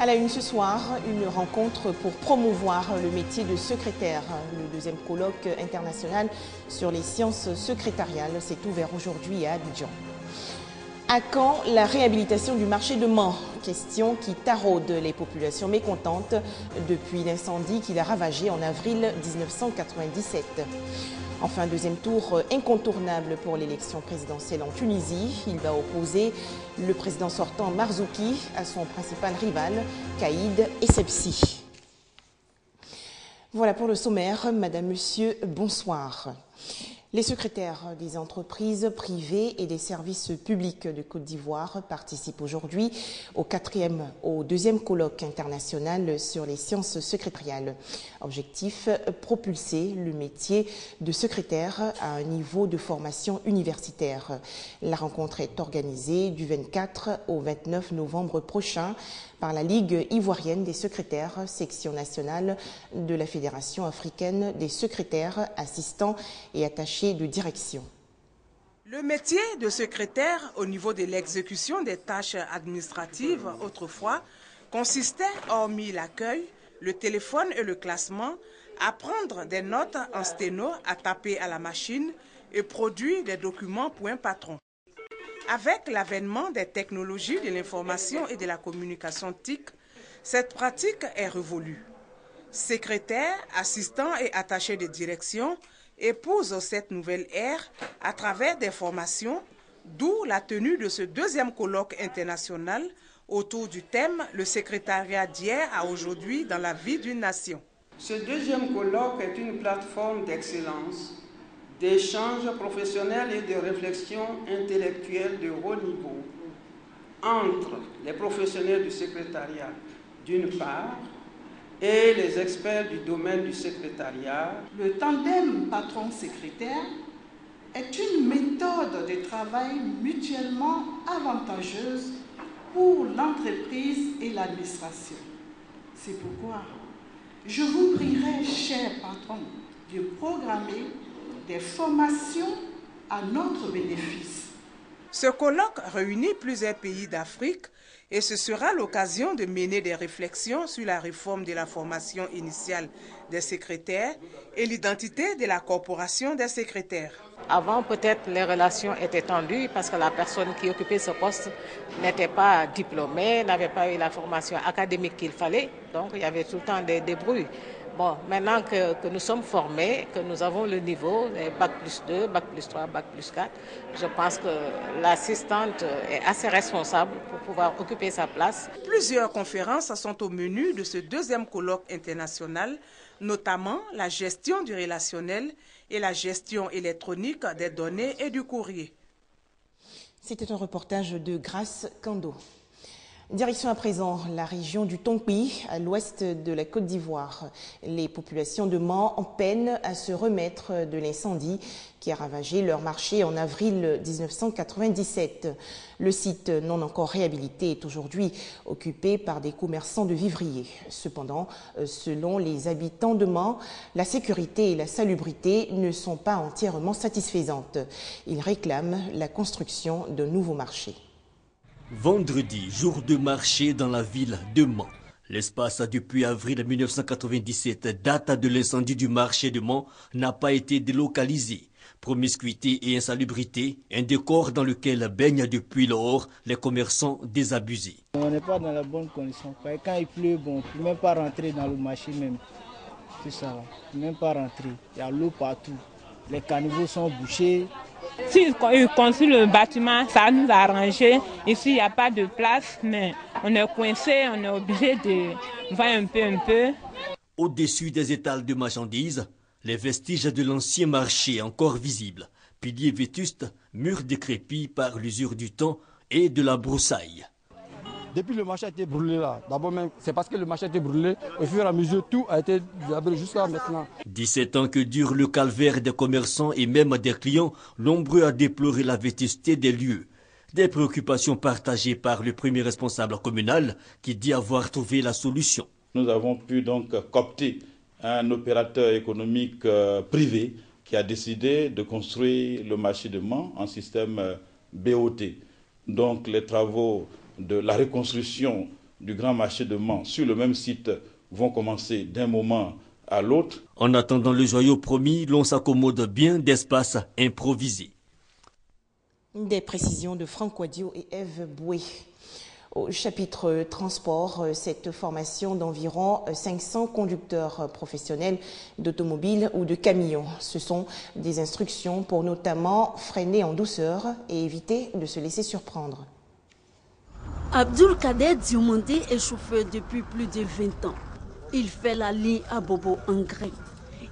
À la une ce soir, une rencontre pour promouvoir le métier de secrétaire. Le deuxième colloque international sur les sciences secrétariales s'est ouvert aujourd'hui à Abidjan. À quand la réhabilitation du marché de Mans? Question qui taraude les populations mécontentes depuis l'incendie qui l'a ravagé en avril 1997. Enfin, deuxième tour incontournable pour l'élection présidentielle en Tunisie. Il va opposer le président sortant Marzouki à son principal rival, Caïd Essebsi. Voilà pour le sommaire. Madame, Monsieur, bonsoir. Les secrétaires des entreprises privées et des services publics de Côte d'Ivoire participent aujourd'hui au deuxième colloque international sur les sciences secrétariales. Objectif, propulser le métier de secrétaire à un niveau de formation universitaire. La rencontre est organisée du 24 au 29 novembre prochain par la Ligue ivoirienne des secrétaires, section nationale de la Fédération africaine des secrétaires, assistants et attachés de direction. Le métier de secrétaire au niveau de l'exécution des tâches administratives autrefois consistait, hormis l'accueil, le téléphone et le classement, à prendre des notes en sténo, à taper à la machine et produire des documents pour un patron. Avec l'avènement des technologies de l'information et de la communication TIC, cette pratique est révolue. Secrétaires, assistants et attachés de direction épousent cette nouvelle ère à travers des formations, d'où la tenue de ce deuxième colloque international autour du thème « Le secrétariat d'hier à aujourd'hui dans la vie d'une nation ». Ce deuxième colloque est une plateforme d'excellence, d'échanges professionnels et de réflexion intellectuelle de haut niveau entre les professionnels du secrétariat d'une part et les experts du domaine du secrétariat. Le tandem patron-secrétaire est une méthode de travail mutuellement avantageuse pour l'entreprise et l'administration. C'est pourquoi je vous prierai, chers patrons, de programmer des formations à notre bénéfice. Ce colloque réunit plusieurs pays d'Afrique et ce sera l'occasion de mener des réflexions sur la réforme de la formation initiale des secrétaires et l'identité de la corporation des secrétaires. Avant, peut-être, les relations étaient tendues parce que la personne qui occupait ce poste n'était pas diplômée, n'avait pas eu la formation académique qu'il fallait, donc il y avait tout le temps des débrouilles. Bon, maintenant que nous sommes formés, que nous avons le niveau, bac plus 2, bac plus 3, bac plus 4, je pense que l'assistante est assez responsable pour pouvoir occuper sa place. Plusieurs conférences sont au menu de ce deuxième colloque international, notamment la gestion du relationnel et la gestion électronique des données et du courrier. C'était un reportage de Grace Kando. Direction à présent la région du Tonkpi, à l'ouest de la Côte d'Ivoire. Les populations de Mans peinent à se remettre de l'incendie qui a ravagé leur marché en avril 1997. Le site non encore réhabilité est aujourd'hui occupé par des commerçants de vivriers. Cependant, selon les habitants de Mans, la sécurité et la salubrité ne sont pas entièrement satisfaisantes. Ils réclament la construction d'un nouveau marché. Vendredi, jour de marché dans la ville de Mans. L'espace depuis avril 1997, date de l'incendie du marché de Mans, n'a pas été délocalisé. Promiscuité et insalubrité, un décor dans lequel baignent depuis lors les commerçants désabusés. On n'est pas dans la bonne condition. Quand il pleut, bon, on ne peut même pas rentrer dans le marché même. C'est ça, on ne peut même pas rentrer. Il y a l'eau partout. Les caniveaux sont bouchés. Si ils construisent le bâtiment, ça nous a arrangé. Ici, il n'y a pas de place, mais on est coincé, on est obligé de voir un peu. Au-dessus des étals de marchandises, les vestiges de l'ancien marché encore visibles. Piliers vétustes, murs décrépits par l'usure du temps et de la broussaille. Depuis le marché a été brûlé là, d'abord même, c'est parce que le marché a été brûlé, au fur et à mesure, tout a été brûlé jusqu'à maintenant. 17 ans que dure le calvaire des commerçants et même des clients, nombreux à déplorer la vétusté des lieux. Des préoccupations partagées par le premier responsable communal qui dit avoir trouvé la solution. Nous avons pu donc coopter un opérateur économique privé qui a décidé de construire le marché de Mans en système BOT. Donc les travaux de la reconstruction du Grand Marché de Mans sur le même site vont commencer d'un moment à l'autre. En attendant le joyau promis, l'on s'accommode bien d'espaces improvisés. Des précisions de Franck Wadio et Eve Boué. Au chapitre transport, cette formation d'environ 500 conducteurs professionnels d'automobiles ou de camions. Ce sont des instructions pour notamment freiner en douceur et éviter de se laisser surprendre. Abdul Kader Diomandé est chauffeur depuis plus de 20 ans. Il fait la ligne à Bobo en grès.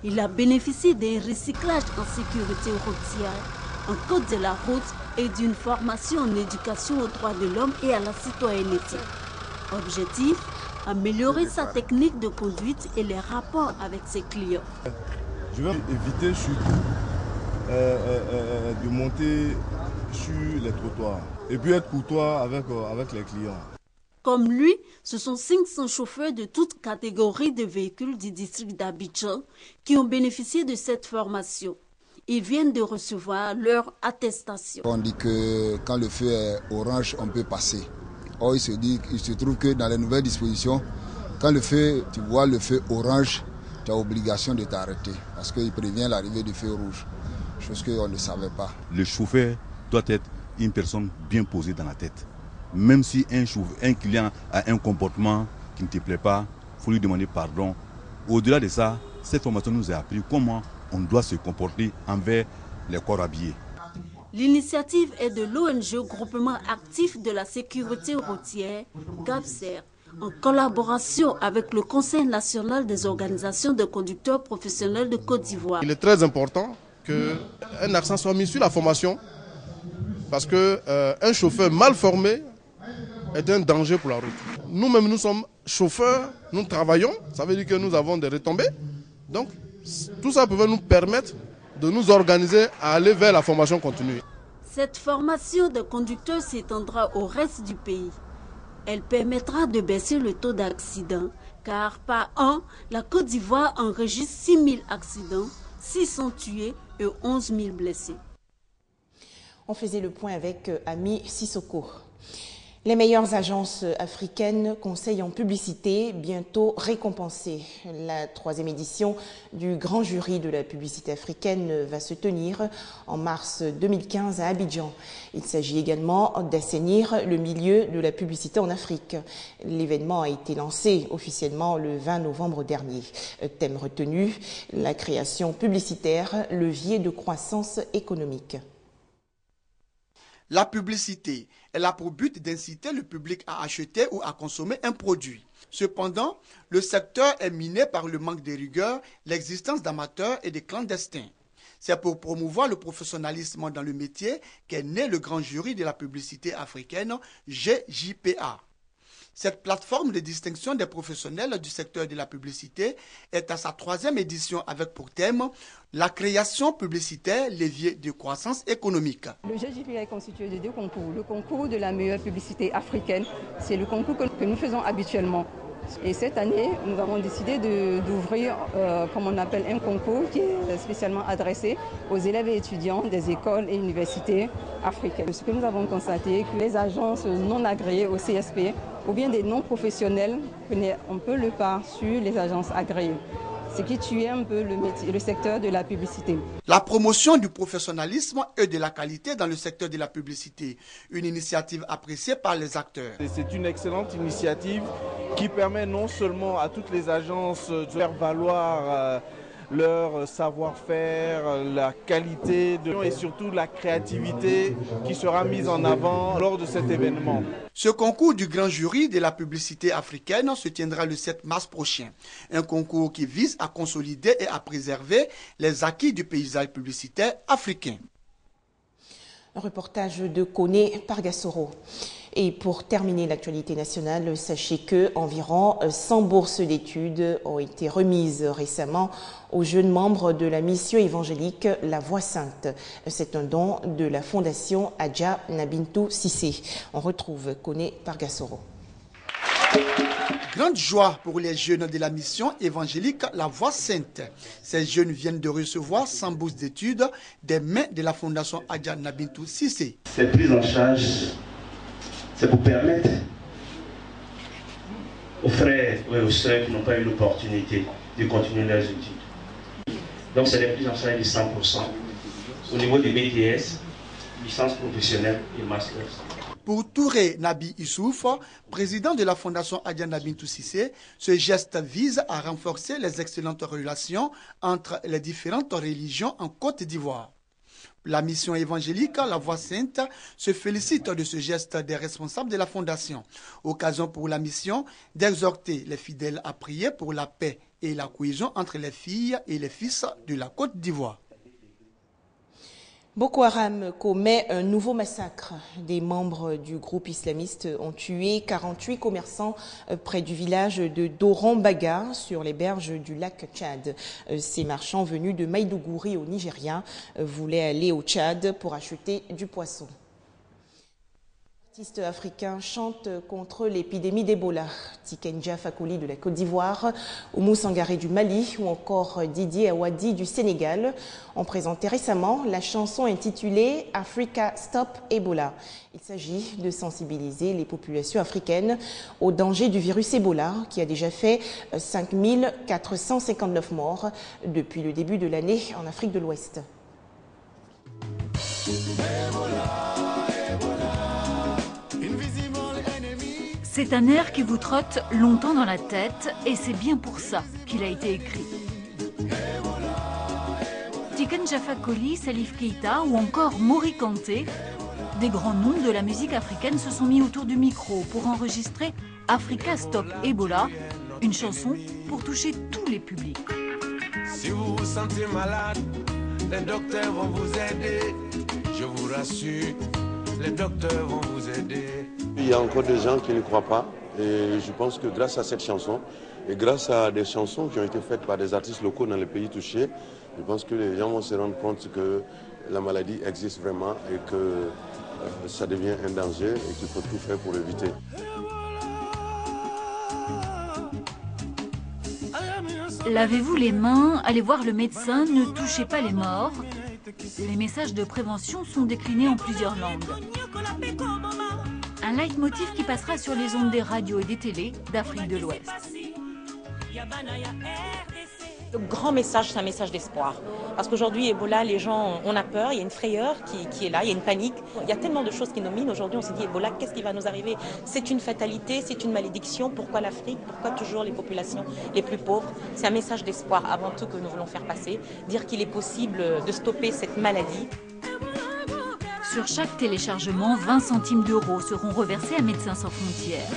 Il a bénéficié d'un recyclage en sécurité routière, en code de la route et d'une formation en éducation aux droits de l'homme et à la citoyenneté. Objectif, améliorer sa technique de conduite et les rapports avec ses clients. Je vais éviter surtout de monter sur les trottoirs et puis être courtois avec les clients. Comme lui, ce sont 500 chauffeurs de toutes catégories de véhicules du district d'Abidjan qui ont bénéficié de cette formation. Ils viennent de recevoir leur attestation. On dit que quand le feu est orange, on peut passer. Or, il se trouve que dans les nouvelles dispositions, quand tu vois le feu orange, tu as obligation de t'arrêter parce qu'il prévient l'arrivée du feu rouge, chose qu'on ne savait pas. Le chauffeur doit être une personne bien posée dans la tête. Même si un client a un comportement qui ne te plaît pas, il faut lui demander pardon. Au-delà de ça, cette formation nous a appris comment on doit se comporter envers les corps habillés. L'initiative est de l'ONG Groupement Actif de la Sécurité Routière, GAPSER, en collaboration avec le Conseil national des organisations de conducteurs professionnels de Côte d'Ivoire. Il est très important qu'un accent soit mis sur la formation parce qu'un chauffeur mal formé est un danger pour la route. Nous-mêmes, nous sommes chauffeurs, nous travaillons, ça veut dire que nous avons des retombées. Donc, tout ça peut nous permettre de nous organiser à aller vers la formation continue. Cette formation de conducteurs s'étendra au reste du pays. Elle permettra de baisser le taux d'accidents, car par an, la Côte d'Ivoire enregistre 6 000 accidents, 600 tués et 11 000 blessés. On faisait le point avec Ami Sissoko. Les meilleures agences africaines conseillent en publicité, bientôt récompensées. La 3e édition du grand jury de la publicité africaine va se tenir en mars 2015 à Abidjan. Il s'agit également d'assainir le milieu de la publicité en Afrique. L'événement a été lancé officiellement le 20 novembre dernier. Thème retenu, la création publicitaire, levier de croissance économique. La publicité, elle a pour but d'inciter le public à acheter ou à consommer un produit. Cependant, le secteur est miné par le manque de rigueur, l'existence d'amateurs et de clandestins. C'est pour promouvoir le professionnalisme dans le métier qu'est né le grand jury de la publicité africaine, GJPA. Cette plateforme de distinction des professionnels du secteur de la publicité est à sa 3e édition avec pour thème la création publicitaire, levier de croissance économique. Le GJPA est constitué de 2 concours. Le concours de la meilleure publicité africaine, c'est le concours que nous faisons habituellement. Et cette année, nous avons décidé d'ouvrir, comme on appelle, un concours qui est spécialement adressé aux élèves et étudiants des écoles et universités africaines. Ce que nous avons constaté, que les agences non agréées au CSP ou bien des non-professionnels prenaient un peu le pas sur les agences agréées, ce qui tuait un peu le secteur de la publicité. La promotion du professionnalisme et de la qualité dans le secteur de la publicité, une initiative appréciée par les acteurs. C'est une excellente initiative qui permet non seulement à toutes les agences de faire valoir leur savoir-faire, la qualité et surtout la créativité qui sera mise en avant lors de cet événement. Ce concours du grand jury de la publicité africaine se tiendra le 7 mars prochain. Un concours qui vise à consolider et à préserver les acquis du paysage publicitaire africain. Un reportage de Koné Pargassoro. Et pour terminer l'actualité nationale, sachez que environ 100 bourses d'études ont été remises récemment aux jeunes membres de la mission évangélique La Voix Sainte. C'est un don de la fondation Adja Nabintou Sissé. On retrouve Koné Pargassoro. Grande joie pour les jeunes de la mission évangélique La Voix Sainte. Ces jeunes viennent de recevoir 100 bourses d'études des mains de la fondation Adja Nabintou Sissé. Cette prise en charge, c'est pour permettre aux frères et aux sœurs qui n'ont pas eu l'opportunité de continuer leurs études. Donc c'est des prises en charge de 100%. Au niveau des BTS, licence professionnelle et master. Pour Touré Nabi Issouf, président de la Fondation Adiana Bintou Cissé, ce geste vise à renforcer les excellentes relations entre les différentes religions en Côte d'Ivoire. La mission évangélique, la Voix Sainte, se félicite de ce geste des responsables de la Fondation. Occasion pour la mission d'exhorter les fidèles à prier pour la paix et la cohésion entre les filles et les fils de la Côte d'Ivoire. Boko Haram commet un nouveau massacre. Des membres du groupe islamiste ont tué 48 commerçants près du village de Doron-Baga sur les berges du lac Tchad. Ces marchands venus de Maïdougouri au Nigeria voulaient aller au Tchad pour acheter du poisson. Artistes africains chantent contre l'épidémie d'Ebola. Tikenja Fakoli de la Côte d'Ivoire, Oumou Sangaré du Mali ou encore Didier Awadi du Sénégal ont présenté récemment la chanson intitulée Africa Stop Ebola. Il s'agit de sensibiliser les populations africaines au danger du virus Ebola qui a déjà fait 5 459 morts depuis le début de l'année en Afrique de l'Ouest. C'est un air qui vous trotte longtemps dans la tête et c'est bien pour ça qu'il a été écrit. Tikenja Fakoli, Salif Keita ou encore Mori Kanté, des grands noms de la musique africaine se sont mis autour du micro pour enregistrer Africa Stop Ebola, une chanson pour toucher tous les publics. Si vous vous sentez malade, les docteurs vont vous aider. Je vous rassure, les docteurs vont vous aider. Il y a encore des gens qui ne croient pas et je pense que grâce à cette chanson et grâce à des chansons qui ont été faites par des artistes locaux dans les pays touchés, je pense que les gens vont se rendre compte que la maladie existe vraiment et que ça devient un danger et qu'il faut tout faire pour l'éviter. Lavez-vous les mains, allez voir le médecin, ne touchez pas les morts. Les messages de prévention sont déclinés en plusieurs langues. Un leitmotiv qui passera sur les ondes des radios et des télés d'Afrique de l'Ouest. Le grand message, c'est un message d'espoir. Parce qu'aujourd'hui, Ebola, les gens, on a peur, il y a une frayeur qui est là, il y a une panique. Il y a tellement de choses qui nous minent. Aujourd'hui, on s'est dit, Ebola, qu'est-ce qui va nous arriver? C'est une fatalité, c'est une malédiction. Pourquoi l'Afrique? Pourquoi toujours les populations les plus pauvres? C'est un message d'espoir avant tout que nous voulons faire passer. Dire qu'il est possible de stopper cette maladie. Sur chaque téléchargement, 20 centimes d'euros seront reversés à Médecins sans frontières.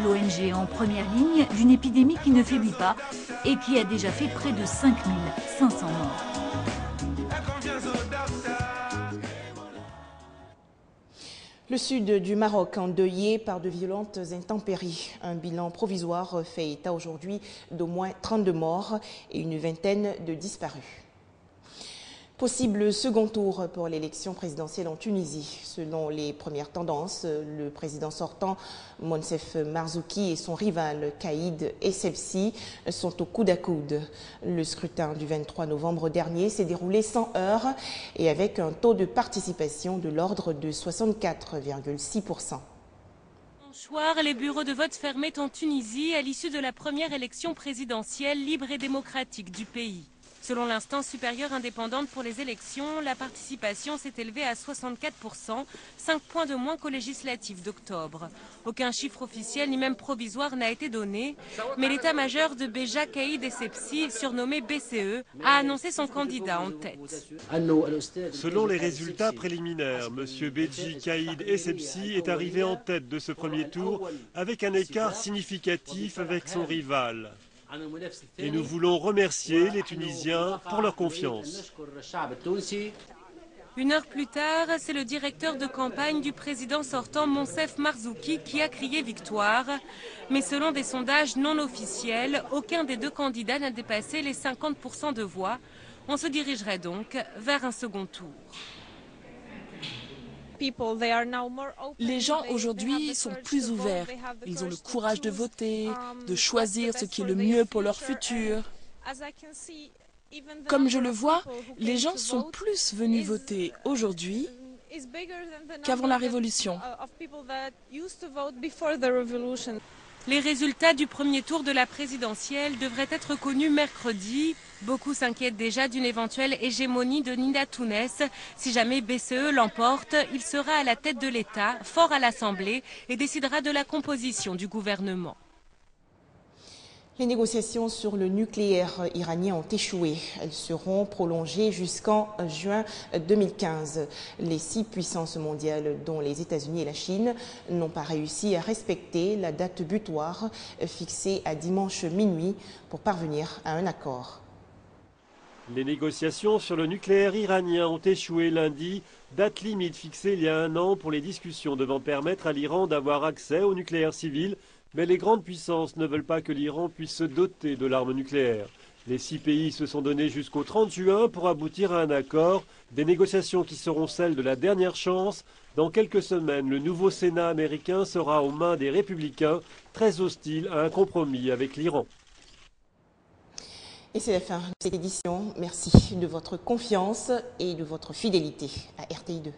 L'ONG en première ligne d'une épidémie qui ne faiblit pas et qui a déjà fait près de 5500 morts. Le sud du Maroc endeuillé par de violentes intempéries. Un bilan provisoire fait état aujourd'hui d'au moins 32 morts et une vingtaine de disparus. Possible second tour pour l'élection présidentielle en Tunisie. Selon les premières tendances, le président sortant Monsef Marzouki et son rival Kaïd Essebsi sont au coude à coude. Le scrutin du 23 novembre dernier s'est déroulé sans heurts et avec un taux de participation de l'ordre de 64,6%. Soir, les bureaux de vote fermaient en Tunisie à l'issue de la première élection présidentielle libre et démocratique du pays. Selon l'instance supérieure indépendante pour les élections, la participation s'est élevée à 64%, 5 points de moins qu'aux législatives d'octobre. Aucun chiffre officiel ni même provisoire n'a été donné, mais l'état-major de Béja Kaïd Essebsi, surnommé BCE, a annoncé son candidat en tête. Selon les résultats préliminaires, M. Béji Kaïd Essebsi est arrivé en tête de ce premier tour avec un écart significatif avec son rival. Et nous voulons remercier les Tunisiens pour leur confiance. Une heure plus tard, c'est le directeur de campagne du président sortant Monsef Marzouki qui a crié victoire. Mais selon des sondages non officiels, aucun des deux candidats n'a dépassé les 50% de voix. On se dirigerait donc vers un second tour. Les gens aujourd'hui sont plus ouverts. Ils ont le courage de voter, de choisir ce qui est le mieux pour leur futur. Comme je le vois, les gens sont plus venus voter aujourd'hui qu'avant la Révolution. Les résultats du premier tour de la présidentielle devraient être connus mercredi. Beaucoup s'inquiètent déjà d'une éventuelle hégémonie de Nida Tounes. Si jamais BCE l'emporte, il sera à la tête de l'État, fort à l'Assemblée, et décidera de la composition du gouvernement. Les négociations sur le nucléaire iranien ont échoué. Elles seront prolongées jusqu'en juin 2015. Les 6 puissances mondiales, dont les États-Unis et la Chine, n'ont pas réussi à respecter la date butoir fixée à dimanche minuit pour parvenir à un accord. Les négociations sur le nucléaire iranien ont échoué lundi, date limite fixée il y a 1 an pour les discussions devant permettre à l'Iran d'avoir accès au nucléaire civil. Mais les grandes puissances ne veulent pas que l'Iran puisse se doter de l'arme nucléaire. Les 6 pays se sont donnés jusqu'au 30 juin pour aboutir à un accord, des négociations qui seront celles de la dernière chance. Dans quelques semaines, le nouveau Sénat américain sera aux mains des républicains, très hostiles à un compromis avec l'Iran. Et c'est la fin de cette édition. Merci de votre confiance et de votre fidélité à RTI2.